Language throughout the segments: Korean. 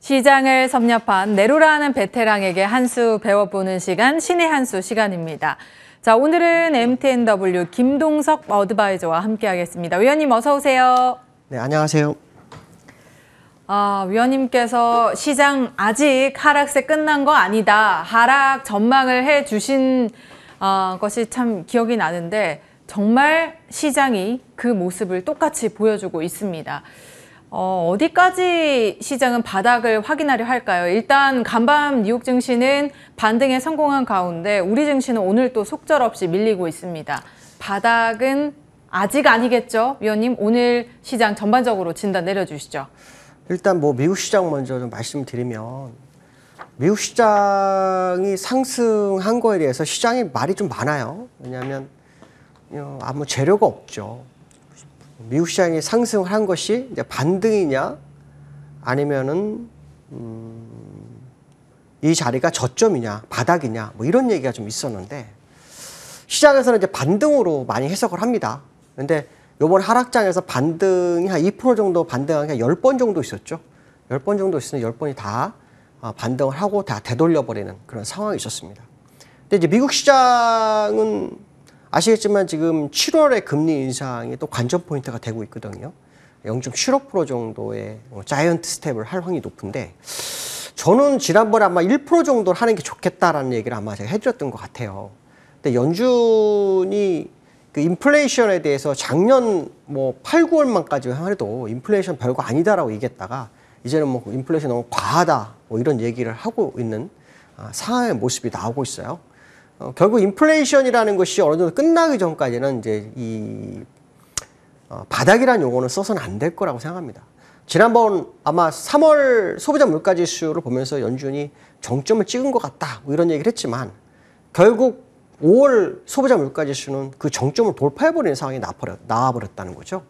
시장을 섭렵한 내로라는 베테랑에게 한 수 배워보는 시간, 신의 한 수 시간입니다. 자, 오늘은 MTNW 김동석 어드바이저와 함께하겠습니다. 위원님 어서 오세요. 네, 안녕하세요. 위원님께서 시장 아직 하락세 끝난 거 아니다. 하락 전망을 해주신 것이 참 기억이 나는데 정말 시장이 그 모습을 똑같이 보여주고 있습니다. 어디까지 시장은 바닥을 확인하려 할까요? 일단 간밤 뉴욕 증시는 반등에 성공한 가운데 우리 증시는 오늘 또 속절없이 밀리고 있습니다. 바닥은 아직 아니겠죠? 위원님, 오늘 시장 전반적으로 진단 내려주시죠. 일단 미국 시장 먼저 좀 말씀드리면 미국 시장이 상승한 거에 대해서 시장이 말이 좀 많아요. 왜냐하면 아무 재료가 없죠. 미국 시장이 상승을 한 것이 이제 반등이냐 아니면은 이 자리가 저점이냐 바닥이냐 이런 얘기가 좀 있었는데 시장에서는 이제 반등으로 많이 해석을 합니다. 근데 이번 하락장에서 반등이 한 2% 정도 반등한 게 10번 정도 있었죠. 10번 정도 있으면 10번이 다 반등을 하고 다 되돌려버리는 그런 상황이 있었습니다. 근데 이제 미국 시장은 아시겠지만 지금 7월에 금리 인상이 또 관전 포인트가 되고 있거든요. 0.75% 정도의 자이언트 스텝을 할 확률이 높은데 저는 지난번에 아마 1% 정도를 하는 게 좋겠다라는 얘기를 아마 제가 해드렸던 것 같아요. 근데 연준이 그 인플레이션에 대해서 작년 8, 9월만까지만 해도 인플레이션 별거 아니다라고 얘기했다가 이제는 인플레이션 너무 과하다 이런 얘기를 하고 있는 상황의 모습이 나오고 있어요. 결국 인플레이션이라는 것이 어느 정도 끝나기 전까지는 이제 이 바닥이라는 용어는 써서는 안 될 거라고 생각합니다. 지난번 아마 3월 소비자 물가 지수를 보면서 연준이 정점을 찍은 것 같다 이런 얘기를 했지만 결국 5월 소비자 물가 지수는 그 정점을 돌파해버리는 상황이 나와버렸다는 거죠.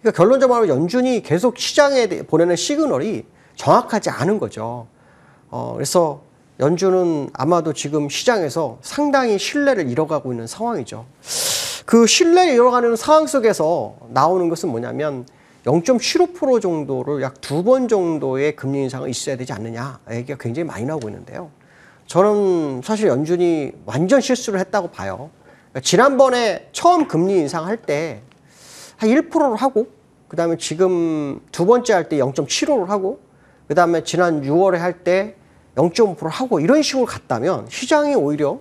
그러니까 결론적으로 연준이 계속 시장에 보내는 시그널이 정확하지 않은 거죠. 그래서 연준은 아마도 지금 시장에서 상당히 신뢰를 잃어가고 있는 상황이죠. 그 신뢰를 잃어가는 상황 속에서 나오는 것은 뭐냐면 0.75% 정도를 약 2번 정도의 금리 인상은 있어야 되지 않느냐 얘기가 굉장히 많이 나오고 있는데요. 저는 사실 연준이 완전 실수를 했다고 봐요. 그러니까 지난번에 처음 금리 인상할 때 한 1%를 하고 그 다음에 지금 두 번째 할 때 0.75를 하고 그 다음에 지난 6월에 할 때 0.5% 하고 이런 식으로 갔다면 시장이 오히려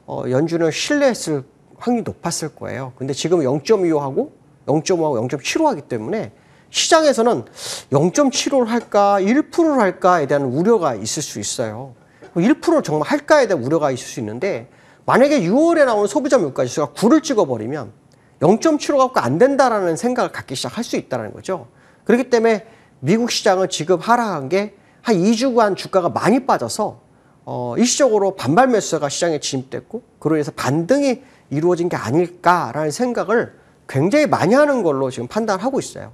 연준을 신뢰했을 확률이 높았을 거예요. 근데 지금 0.25하고 0.5하고 0.75 하기 때문에 시장에서는 0.75를 할까 1%를 할까에 대한 우려가 있을 수 있어요. 1%를 정말 할까에 대한 우려가 있을 수 있는데 만약에 6월에 나온 소비자 물가 지수가 9를 찍어버리면 0.75 갖고 안 된다라는 생각을 갖기 시작할 수 있다는 거죠. 그렇기 때문에 미국 시장은 지금 하락한 게 한 2주간 주가가 많이 빠져서 일시적으로 반발 매수가 시장에 진입됐고 그로 인해서 반등이 이루어진 게 아닐까라는 생각을 굉장히 많이 하는 걸로 지금 판단하고 있어요.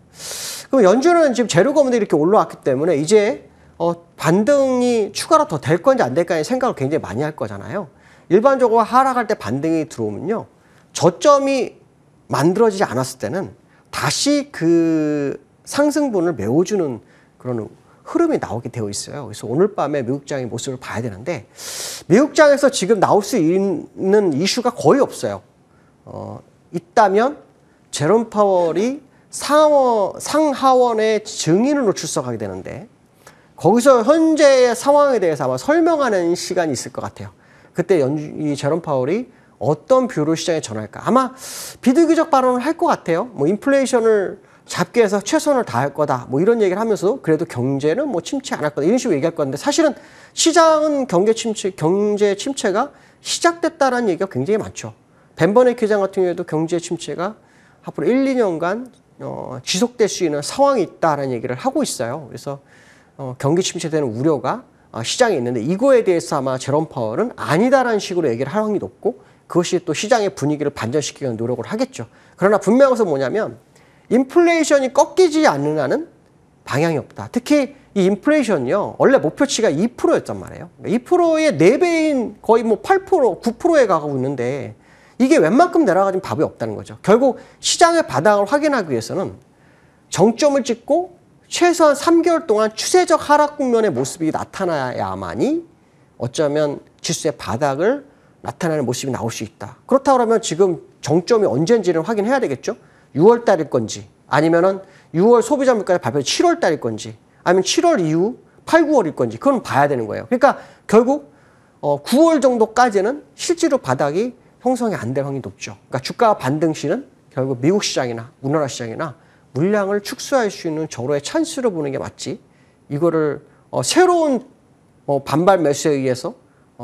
그럼 연준은 지금 재료가 없는데 이렇게 올라왔기 때문에 이제 반등이 추가로 더 될 건지 안 될까의 생각을 굉장히 많이 할 거잖아요. 일반적으로 하락할 때 반등이 들어오면요. 저점이 만들어지지 않았을 때는 다시 그 상승분을 메워주는 그런 흐름이 나오게 되어 있어요. 그래서 오늘 밤에 미국장의 모습을 봐야 되는데 미국장에서 지금 나올 수 있는 이슈가 거의 없어요. 있다면 제롬 파월이 상하원의 증인으로 출석하게 되는데 거기서 현재의 상황에 대해서 아마 설명하는 시간이 있을 것 같아요. 그때 이 제롬 파월이 어떤 뷰를 시장에 전할까? 아마 비득이적 발언을 할 것 같아요. 인플레이션을 잡기 위해서 최선을 다할 거다. 이런 얘기를 하면서 그래도 경제는 침체 안 할 거다. 이런 식으로 얘기할 건데 사실은 시장은 경제 침체가 시작됐다라는 얘기가 굉장히 많죠. 벤 버네키 회장 같은 경우에도 경제 침체가 앞으로 1, 2년간 지속될 수 있는 상황이 있다라는 얘기를 하고 있어요. 그래서 경기 침체되는 우려가 시장에 있는데 이거에 대해서 아마 제롬 파월은 아니다라는 식으로 얘기를 할 확률이 높고 그것이 또 시장의 분위기를 반전시키기 위한 노력을 하겠죠. 그러나 분명한 것은 뭐냐면 인플레이션이 꺾이지 않는 한은 방향이 없다. 특히 이 인플레이션이요. 원래 목표치가 2%였단 말이에요. 2%의 4배인 거의 8%, 9%에 가고 있는데 이게 웬만큼 내려가진 답이 없다는 거죠. 결국 시장의 바닥을 확인하기 위해서는 정점을 찍고 최소한 3개월 동안 추세적 하락 국면의 모습이 나타나야만이 어쩌면 지수의 바닥을 나타내는 모습이 나올 수 있다. 그렇다 그러면 지금 정점이 언제인지를 확인해야 되겠죠. 6월 달일 건지 아니면은 6월 소비자 물가 발표 7월 달일 건지 아니면 7월 이후 8, 9월일 건지 그건 봐야 되는 거예요. 그러니까 결국 9월 정도까지는 실제로 바닥이 형성이 안 될 확률이 높죠. 그러니까 주가 반등 시는 결국 미국 시장이나 우리나라 시장이나 물량을 축소할 수 있는 절호의 찬스로 보는 게 맞지. 이거를 새로운 반발 매수에 의해서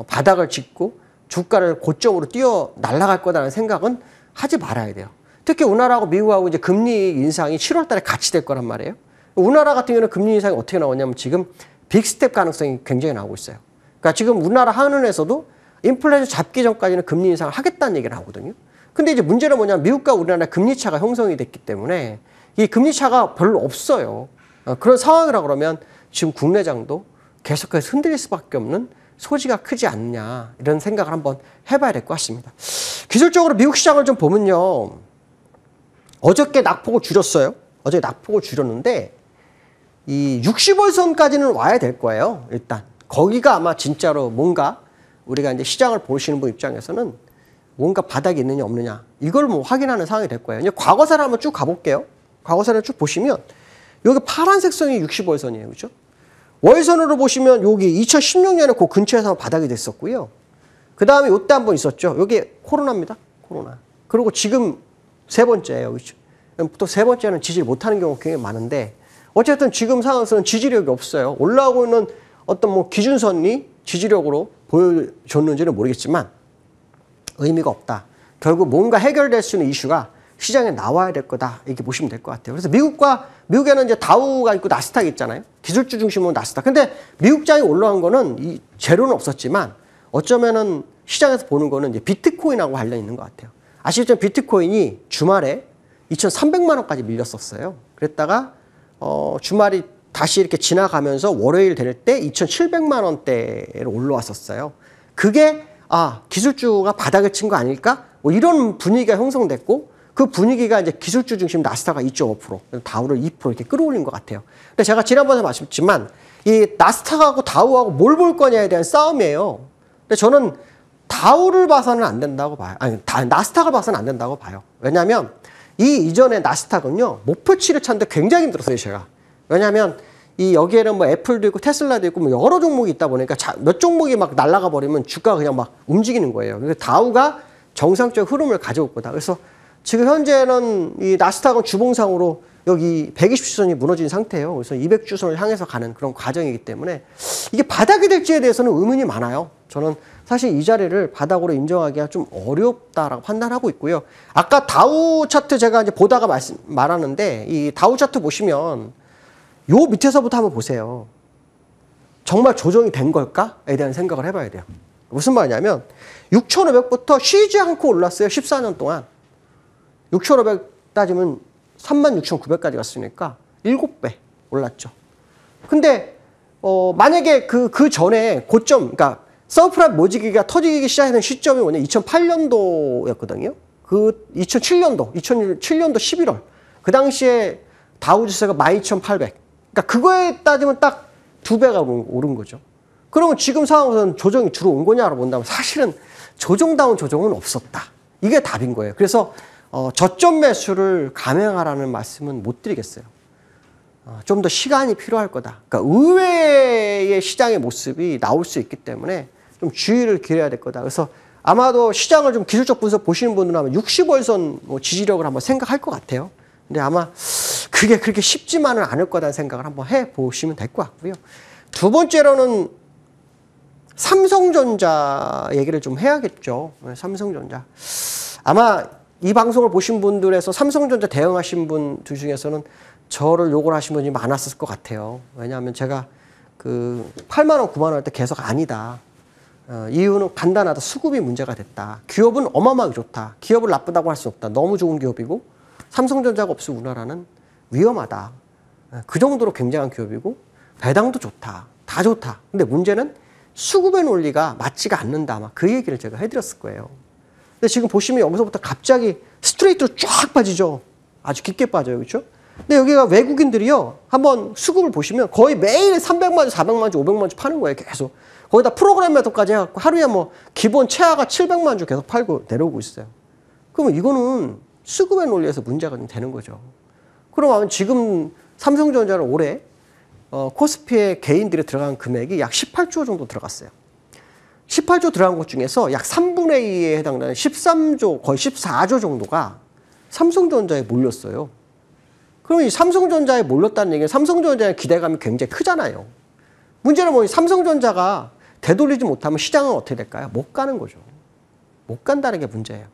바닥을 짚고 주가를 고점으로 뛰어 날아갈 거다라는 생각은 하지 말아야 돼요. 특히 우리나라하고 미국하고 이제 금리 인상이 7월 달에 같이 될 거란 말이에요. 우리나라 같은 경우는 금리 인상이 어떻게 나오냐면 지금 빅스텝 가능성이 굉장히 나오고 있어요. 그러니까 지금 우리나라 한은에서도 인플레이션 잡기 전까지는 금리 인상을 하겠다는 얘기를 하거든요. 근데 이제 문제는 뭐냐면 미국과 우리나라 금리 차가 형성이 됐기 때문에 이 금리 차가 별로 없어요. 그런 상황이라 그러면 지금 국내장도 계속해서 흔들릴 수밖에 없는 소지가 크지 않냐 이런 생각을 한번 해봐야 될 것 같습니다. 기술적으로 미국 시장을 좀 보면요. 어저께 낙폭을 줄였어요. 어제 낙폭을 줄였는데 이 60월선까지는 와야 될 거예요. 일단 거기가 아마 진짜로 뭔가 우리가 이제 시장을 보시는 분 입장에서는 뭔가 바닥이 있느냐 없느냐 이걸 뭐 확인하는 상황이 될 거예요. 이제 과거사를 한번 쭉 가볼게요. 과거사를 쭉 보시면 여기 파란색 선이 60월선이에요. 그렇죠? 월선으로 보시면 여기 2016년에 그 근처에서 바닥이 됐었고요. 그 다음에 요때 한번 있었죠. 여기 코로나입니다. 코로나. 그리고 지금 세 번째예요. 그렇죠? 또 세 번째는 지지를 못하는 경우가 굉장히 많은데 어쨌든 지금 상황에서는 지지력이 없어요. 올라오고 있는 어떤 뭐 기준선이 지지력으로 보여줬는지는 모르겠지만 의미가 없다. 결국 뭔가 해결될 수 있는 이슈가 시장에 나와야 될 거다. 이렇게 보시면 될 것 같아요. 그래서 미국에는 이제 다우가 있고 나스닥이 있잖아요. 기술주 중심으로 나스닥. 근데 미국장이 올라간 거는 이 재료는 없었지만 어쩌면은 시장에서 보는 거는 이제 비트코인하고 관련이 있는 것 같아요. 아시겠지만 비트코인이 주말에 2,300만 원까지 밀렸었어요. 그랬다가 주말이 다시 이렇게 지나가면서 월요일 될 때 2,700만 원대로 올라왔었어요. 그게 기술주가 바닥을 친 거 아닐까? 뭐 이런 분위기가 형성됐고 그 분위기가 이제 기술주 중심 나스닥가 2.5%, 다우를 2% 이렇게 끌어올린 것 같아요. 근데 제가 지난번에 말씀드렸지만 이 나스닥하고 다우하고 뭘 볼 거냐에 대한 싸움이에요. 근데 저는 다우를 봐서는 안 된다고 봐요. 나스닥을 봐서는 안 된다고 봐요. 왜냐하면 이 이전에 나스닥은요 목표치를 찾는데 굉장히 힘들었어요, 제가. 왜냐하면 여기에는 뭐 애플도 있고 테슬라도 있고 뭐 여러 종목이 있다 보니까 몇 종목이 막 날아가 버리면 주가가 그냥 막 움직이는 거예요. 그래서 다우가 정상적 흐름을 가져올 거다. 그래서 지금 현재는 이 나스닥은 주봉상으로 여기 120주선이 무너진 상태예요. 그래서 200주선을 향해서 가는 그런 과정이기 때문에 이게 바닥이 될지에 대해서는 의문이 많아요. 저는 사실 이 자리를 바닥으로 인정하기가 좀 어렵다라고 판단하고 있고요. 아까 다우 차트 제가 이제 보다가 말하는데 이 다우 차트 보시면 요 밑에서부터 한번 보세요. 정말 조정이 된 걸까에 대한 생각을 해봐야 돼요. 무슨 말이냐면 6,500부터 쉬지 않고 올랐어요. 14년 동안. 6,500 따지면 36,900까지 갔으니까 7배 올랐죠. 근데 만약에 그 전에 고점, 그러니까 서프라임 모지기가 터지기 시작하는 시점이 뭐냐 2008년도였거든요. 그 2007년도 11월 그 당시에 다우지수가 12,800. 그러니까 그거에 따지면 딱 2배가 오른 거죠. 그러면 지금 상황에서는 조정이 들어온 거냐로 본다면 사실은 조정다운 조정은 없었다. 이게 답인 거예요. 그래서 저점 매수를 감행하라는 말씀은 못 드리겠어요. 좀 더 시간이 필요할 거다. 그러니까 의외의 시장의 모습이 나올 수 있기 때문에 좀 주의를 기울여야 될 거다. 그래서 아마도 시장을 좀 기술적 분석 보시는 분들은 아마 60월선 뭐 지지력을 한번 생각할 것 같아요. 근데 아마 그게 그렇게 쉽지만은 않을 거다는 생각을 한번 해보시면 될 것 같고요. 두 번째로는 삼성전자 얘기를 좀 해야겠죠. 삼성전자. 아마 이 방송을 보신 분들에서 삼성전자 대응하신 분들 중에서는 저를 욕을 하신 분이 많았을 것 같아요. 왜냐하면 제가 8만 원, 9만 원 할 때 계속 아니다. 이유는 간단하다. 수급이 문제가 됐다. 기업은 어마어마하게 좋다. 기업을 나쁘다고 할 수 없다. 너무 좋은 기업이고 삼성전자가 없으면 우리나라는 위험하다. 그 정도로 굉장한 기업이고 배당도 좋다. 다 좋다. 근데 문제는 수급의 논리가 맞지가 않는다. 아마 그 얘기를 제가 해드렸을 거예요. 근데 지금 보시면 여기서부터 갑자기 스트레이트로 쫙 빠지죠. 아주 깊게 빠져요. 그렇죠? 근데 여기가 외국인들이요. 한번 수급을 보시면 거의 매일 300만 주, 400만 주, 500만 주 파는 거예요. 계속. 거기다 프로그램 매도까지 해갖고 하루에 뭐 기본 최하가 700만 주 계속 팔고 내려오고 있어요. 그러면 이거는 수급의 논리에서 문제가 좀 되는 거죠. 그러면 지금 삼성전자는 올해 코스피에 개인들이 들어간 금액이 약 18조 정도 들어갔어요. 18조 들어간 것 중에서 약 3분의 2에 해당되는 13조, 거의 14조 정도가 삼성전자에 몰렸어요. 그러면 이 삼성전자에 몰렸다는 얘기는 삼성전자의 기대감이 굉장히 크잖아요. 문제는 뭐니 삼성전자가 되돌리지 못하면 시장은 어떻게 될까요? 못 가는 거죠. 못 간다는 게 문제예요.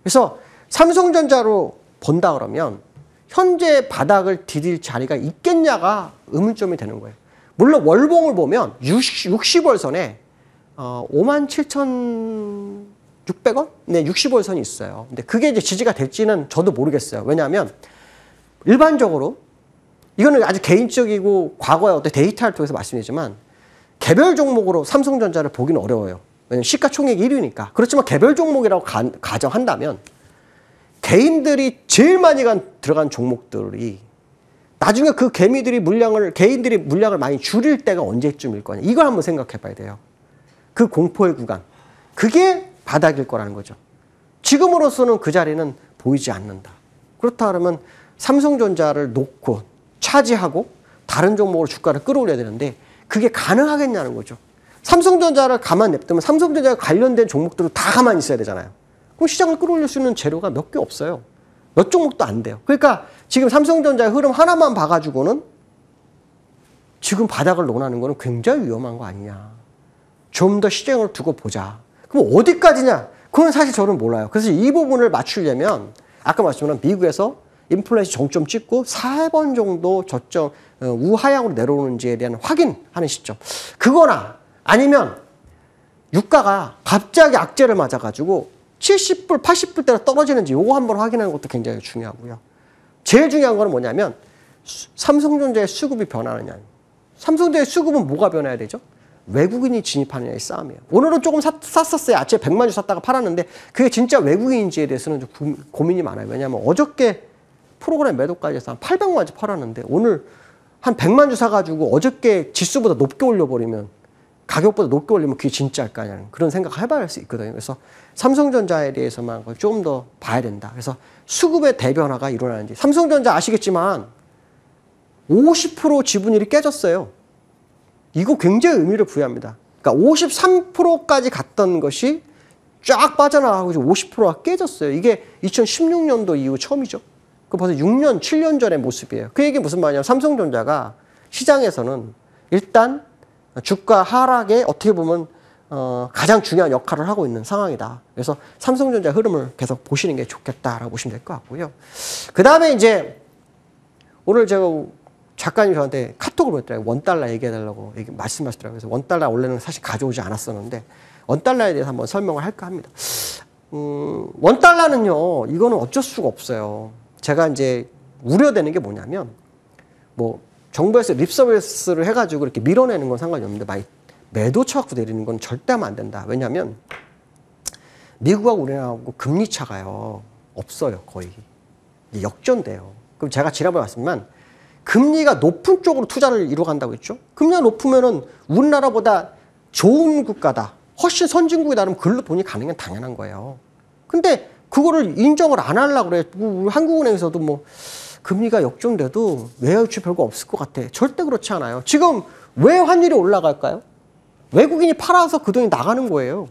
그래서 삼성전자로 본다 그러면 현재 바닥을 디딜 자리가 있겠냐가 의문점이 되는 거예요. 물론 월봉을 보면 60월선에 57,600원? 네, 60월선이 있어요. 근데 그게 이제 지지가 될지는 저도 모르겠어요. 왜냐하면 일반적으로 이거는 아주 개인적이고 과거의 어떤 데이터를 통해서 말씀드리지만 개별 종목으로 삼성전자를 보기는 어려워요. 왜냐하면 시가총액이 1위니까. 그렇지만 개별 종목이라고 가정한다면 개인들이 제일 많이 들어간 종목들이 나중에 그 개인들이 물량을 많이 줄일 때가 언제쯤일 거냐. 이걸 한번 생각해 봐야 돼요. 그 공포의 구간. 그게 바닥일 거라는 거죠. 지금으로서는 그 자리는 보이지 않는다. 그렇다 그러면 삼성전자를 놓고 차지하고 다른 종목으로 주가를 끌어올려야 되는데 그게 가능하겠냐는 거죠. 삼성전자를 가만 냅두면 삼성전자와 관련된 종목들은 다 가만히 있어야 되잖아요. 그럼 시장을 끌어올릴 수 있는 재료가 몇 개 없어요. 몇 종목도 안 돼요. 그러니까 지금 삼성전자의 흐름 하나만 봐가지고는 지금 바닥을 논하는 거는 굉장히 위험한 거 아니냐. 좀 더 시장을 두고 보자. 그럼 어디까지냐? 그건 사실 저는 몰라요. 그래서 이 부분을 맞추려면 아까 말씀드린 미국에서 인플레이션 정점 찍고 4번 정도 저점 우하향으로 내려오는지에 대한 확인하는 시점. 그거나 아니면 유가가 갑자기 악재를 맞아가지고 70불, 80불대로 떨어지는지 요거 한번 확인하는 것도 굉장히 중요하고요. 제일 중요한 거는 뭐냐면 삼성전자의 수급이 변하느냐. 삼성전자의 수급은 뭐가 변해야 되죠? 외국인이 진입하느냐의 싸움이에요. 오늘은 조금 샀었어요. 아침에 100만 주 샀다가 팔았는데 그게 진짜 외국인인지에 대해서는 좀 고민이 많아요. 왜냐하면 어저께 프로그램 매도까지 해서 한 800만 주 팔았는데 오늘 한 100만 주 사가지고 어저께 지수보다 높게 올려버리면 가격보다 높게 올리면 그게 진짜일까냐는 그런 생각을 해봐야 할 수 있거든요. 그래서 삼성전자에 대해서만 좀 더 봐야 된다. 그래서 수급의 대변화가 일어나는지. 삼성전자 아시겠지만 50% 지분율이 깨졌어요. 이거 굉장히 의미를 부여합니다. 그러니까 53%까지 갔던 것이 쫙 빠져나가고 50%가 깨졌어요. 이게 2016년도 이후 처음이죠. 그 벌써 6년, 7년 전의 모습이에요. 그 얘기 무슨 말이냐면 삼성전자가 시장에서는 일단 주가 하락에 어떻게 보면 가장 중요한 역할을 하고 있는 상황이다. 그래서 삼성전자 흐름을 계속 보시는 게 좋겠다라고 보시면 될 것 같고요. 그 다음에 이제 오늘 제가 작가님이 저한테 카톡을 보냈더라고요. 원달러 얘기해달라고 말씀하시더라고요. 그래서 원달러 원래는 사실 가져오지 않았었는데 원달러에 대해서 한번 설명을 할까 합니다. 원달러는요, 이거는 어쩔 수가 없어요. 제가 이제 우려되는 게 뭐냐면 뭐 정부에서 립서비스를 해가지고 이렇게 밀어내는 건 상관이 없는데 많이 매도 쳐갖고 내리는 건 절대 하면 안 된다. 왜냐하면 미국하고 우리나라하고 금리 차가요 없어요. 거의 역전돼요. 그럼 제가 지난번에 말씀만 금리가 높은 쪽으로 투자를 이루어간다고 했죠. 금리가 높으면은 우리나라보다 좋은 국가다, 훨씬 선진국이다 그러면 글로 돈이 가는 건 당연한 거예요. 근데 그거를 인정을 안 하려고 그래. 우리 한국은행에서도 뭐 금리가 역전돼도 외화유치 별거 없을 것 같아. 절대 그렇지 않아요. 지금 왜 환율이 올라갈까요? 외국인이 팔아서 그 돈이 나가는 거예요.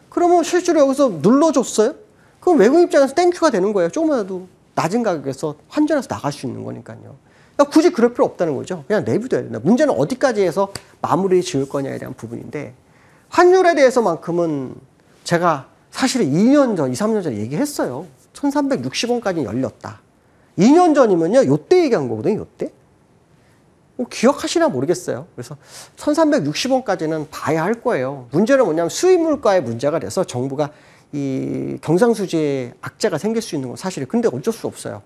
그러면 실제로 여기서 눌러줬어요? 그럼 외국인 입장에서 땡큐가 되는 거예요. 조금이라도 낮은 가격에서 환전해서 나갈 수 있는 거니까요. 그러니까 굳이 그럴 필요 없다는 거죠. 그냥 내비둬야 된다. 문제는 어디까지 해서 마무리 지을 거냐에 대한 부분인데 환율에 대해서만큼은 제가 사실은 2년 전, 2, 3년 전에 얘기했어요. 1360원까지 열렸다. 2년 전이면요, 요때 얘기한 거거든요, 요때. 기억하시나 모르겠어요. 그래서 1360원까지는 봐야 할 거예요. 문제는 뭐냐면 수입 물가의 문제가 돼서 정부가 이 경상수지에 악재가 생길 수 있는 건 사실이에요. 근데 어쩔 수 없어요.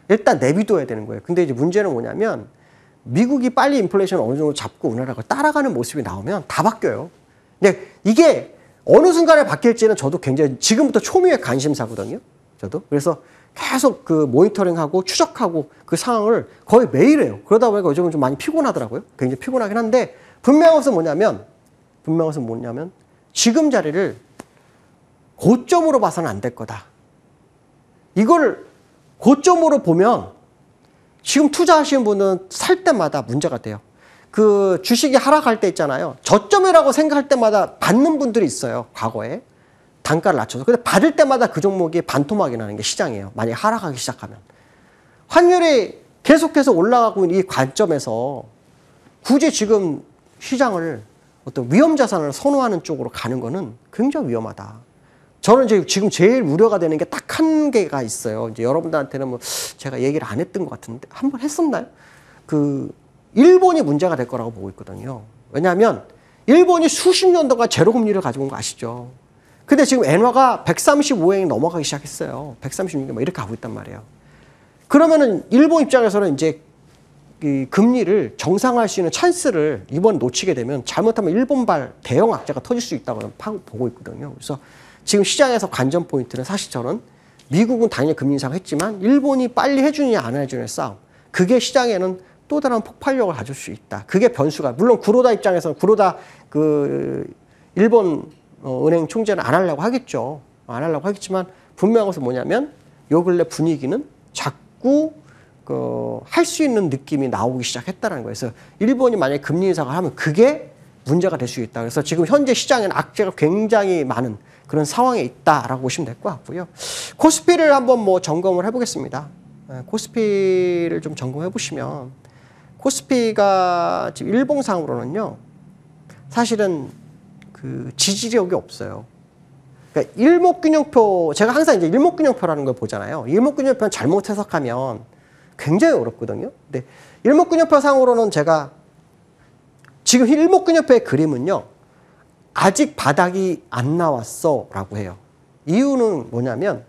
일단 내비둬야 되는 거예요. 근데 이제 문제는 뭐냐면 미국이 빨리 인플레이션을 어느 정도 잡고 우리나라가 따라가는 모습이 나오면 다 바뀌어요. 근데 이게 어느 순간에 바뀔지는 저도 굉장히 지금부터 초미의 관심사거든요. 저도. 그래서 계속 그 모니터링하고 추적하고 그 상황을 거의 매일 해요. 그러다 보니까 요즘은 좀 많이 피곤하더라고요. 굉장히 피곤하긴 한데 분명한 것은 뭐냐면 지금 자리를 고점으로 봐서는 안 될 거다. 이걸 고점으로 보면 지금 투자하시는 분은 살 때마다 문제가 돼요. 그 주식이 하락할 때 있잖아요. 저점이라고 생각할 때마다 받는 분들이 있어요. 과거에. 단가를 낮춰서. 근데 받을 때마다 그 종목이 반토막이 나는 게 시장이에요. 만약에 하락하기 시작하면. 환율이 계속해서 올라가고 있는 이 관점에서 굳이 지금 시장을 어떤 위험 자산을 선호하는 쪽으로 가는 거는 굉장히 위험하다. 저는 이제 지금 제일 우려가 되는 게 딱 한 개가 있어요. 이제 여러분들한테는 뭐 제가 얘기를 안 했던 것 같은데 한번 했었나요? 그 일본이 문제가 될 거라고 보고 있거든요. 왜냐하면 일본이 수십 년 동안 제로 금리를 가지고 온 거 아시죠? 근데 지금 엔화가 135엔이 넘어가기 시작했어요. 136엔 뭐 이렇게 가고 있단 말이에요. 그러면은 일본 입장에서는 이제 이 금리를 정상화할 수 있는 찬스를 이번 놓치게 되면 잘못하면 일본발 대형 악재가 터질 수 있다고 보고 있거든요. 그래서 지금 시장에서 관전 포인트는 사실 저는 미국은 당연히 금리 인상했지만 일본이 빨리 해주느냐 안 해주느냐의 싸움. 그게 시장에는 또 다른 폭발력을 가질 수 있다. 그게 변수가. 물론 구로다 입장에서는 구로다 그 일본 은행 총재는 안 하려고 하겠죠. 안 하려고 하겠지만 분명한 것은 뭐냐면 요 근래 분위기는 자꾸 할 수 있는 느낌이 나오기 시작했다는 거예요. 그래서 일본이 만약에 금리 인상을 하면 그게 문제가 될 수 있다. 그래서 지금 현재 시장에는 악재가 굉장히 많은 그런 상황에 있다라고 보시면 될 것 같고요. 코스피를 한번 뭐 점검을 해보겠습니다. 코스피를 좀 점검해 보시면 코스피가 지금 일봉상으로는요, 사실은 그 지지력이 없어요. 그러니까 일목균형표, 제가 항상 이제 일목균형표라는 걸 보잖아요. 일목균형표는 잘못 해석하면 굉장히 어렵거든요. 근데 일목균형표 상으로는 제가 지금 일목균형표의 그림은요, 아직 바닥이 안 나왔어 라고 해요. 이유는 뭐냐면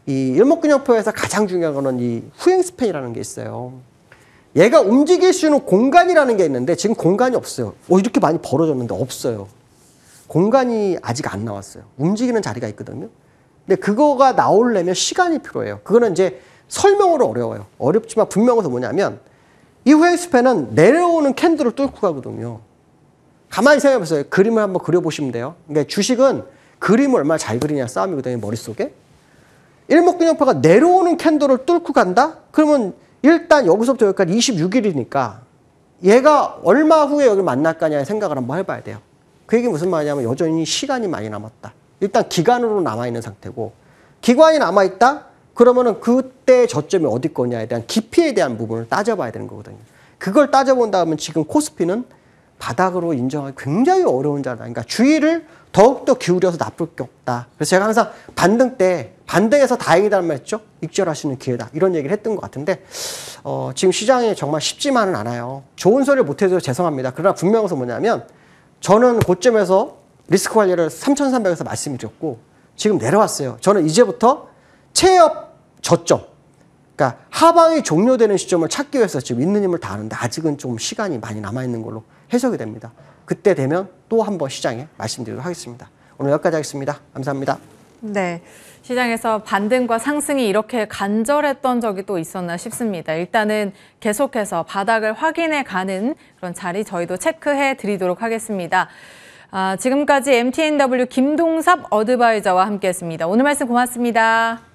이 일목균형표에서 가장 중요한 거는 이 후행 스팬이라는 게 있어요. 얘가 움직일 수 있는 공간이라는 게 있는데 지금 공간이 없어요. 이렇게 많이 벌어졌는데 없어요. 공간이 아직 안 나왔어요. 움직이는 자리가 있거든요. 근데 그거가 나오려면 시간이 필요해요. 그거는 이제 설명으로 어려워요. 어렵지만 분명한 것은 뭐냐면 이 후행 스팬은 내려오는 캔들을 뚫고 가거든요. 가만히 생각해 보세요. 그림을 한번 그려보시면 돼요. 그러니까 주식은 그림을 얼마나 잘 그리냐 싸움이거든요. 머릿속에. 일목균형표가 내려오는 캔들을 뚫고 간다? 그러면 일단 여기서부터 여기까지 26일이니까 얘가 얼마 후에 여기 만날 거냐 생각을 한번 해봐야 돼요. 그 얘기 무슨 말이냐면 여전히 시간이 많이 남았다. 일단 기간으로 남아있는 상태고 기간이 남아있다? 그러면은 그때 저점이 어디 거냐에 대한 깊이에 대한 부분을 따져봐야 되는 거거든요. 그걸 따져본다면 지금 코스피는 바닥으로 인정하기 굉장히 어려운 자리다. 그러니까 주의를 더욱더 기울여서 나쁠 게 없다. 그래서 제가 항상 반등 때 반등해서 다행이다는 말 했죠. 익절할 수 있는 기회다. 이런 얘기를 했던 것 같은데 지금 시장이 정말 쉽지만은 않아요. 좋은 소리를 못해서 죄송합니다. 그러나 분명한 것은 뭐냐면 저는 고점에서 리스크 관리를 3,300에서 말씀드렸고 지금 내려왔어요. 저는 이제부터 체업 저점, 그러니까 하방이 종료되는 시점을 찾기 위해서 지금 있는 힘을 다하는데 아직은 좀 시간이 많이 남아있는 걸로 해석이 됩니다. 그때 되면 또 한 번 시장에 말씀드리도록 하겠습니다. 오늘 여기까지 하겠습니다. 감사합니다. 네, 시장에서 반등과 상승이 이렇게 간절했던 적이 또 있었나 싶습니다. 일단은 계속해서 바닥을 확인해 가는 그런 자리 저희도 체크해 드리도록 하겠습니다. 지금까지 MTNW 김동섭 어드바이저와 함께했습니다. 오늘 말씀 고맙습니다.